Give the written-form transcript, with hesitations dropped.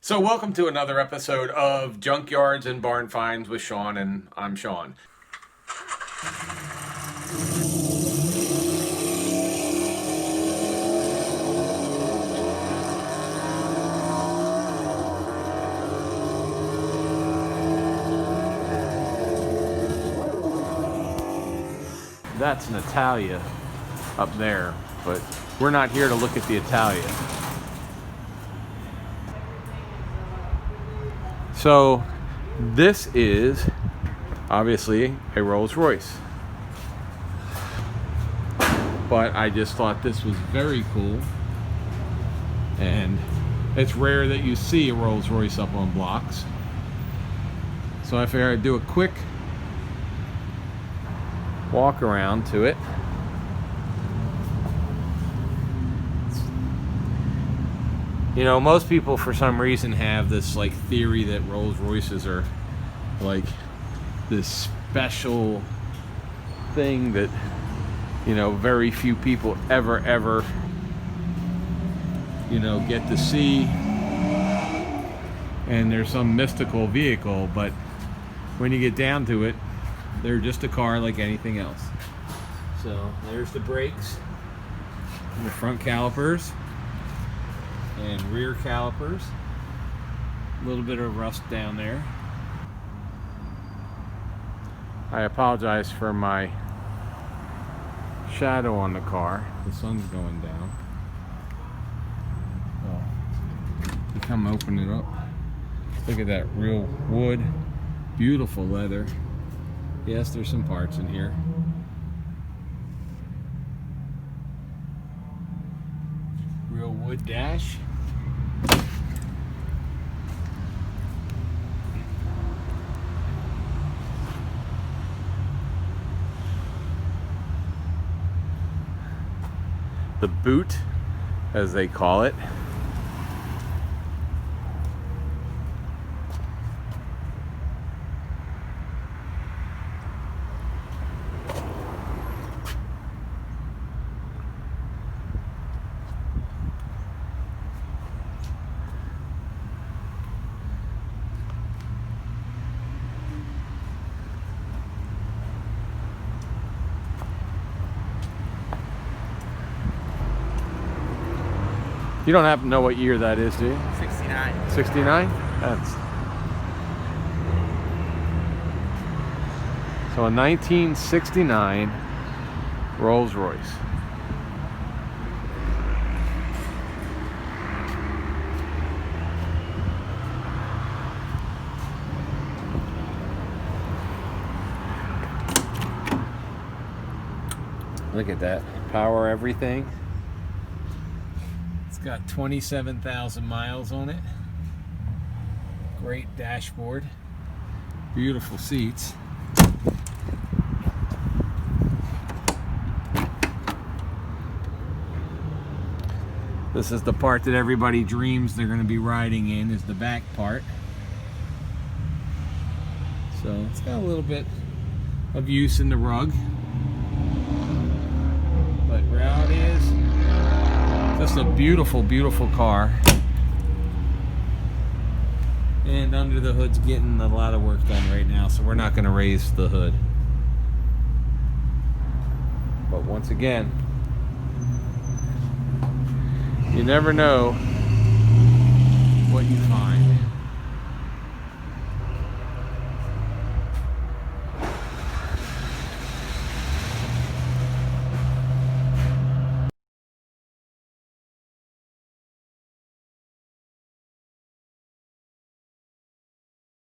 So welcome to another episode of Junkyards and Barn Finds with Sean, and I'm Sean. That's an Italia up there, but we're not here to look at the Italia. So this is obviously a Rolls-Royce, but I just thought this was very cool, and it's rare that you see a Rolls-Royce up on blocks. So I figured I'd do a quick walk around to it. You know, most people for some reason have this like theory that Rolls-Royces are like this special thing that, you know, very few people ever you know, get to see, and there's some mystical vehicle, but when you get down to it, they're just a car like anything else. So there's the brakes, and the front calipers and rear calipers. A little bit of rust down there. I apologize for my shadow on the car. The sun's going down. So, you come open it up. Look at that real wood. Beautiful leather. Yes, there's some parts in here. Real wood dash. The boot, as they call it. You don't happen to know what year that is, do you? 69. 69? That's... So a 1969 Rolls-Royce. Look at that. Power everything. Got 27,000 miles on it. Great dashboard. Beautiful seats. This is the part that everybody dreams they're going to be riding in, is the back part. So it's got a little bit of use in the rug. But reality is, just a beautiful, beautiful car. And under the hood's getting a lot of work done right now, so we're not going to raise the hood. But once again, you never know what you find.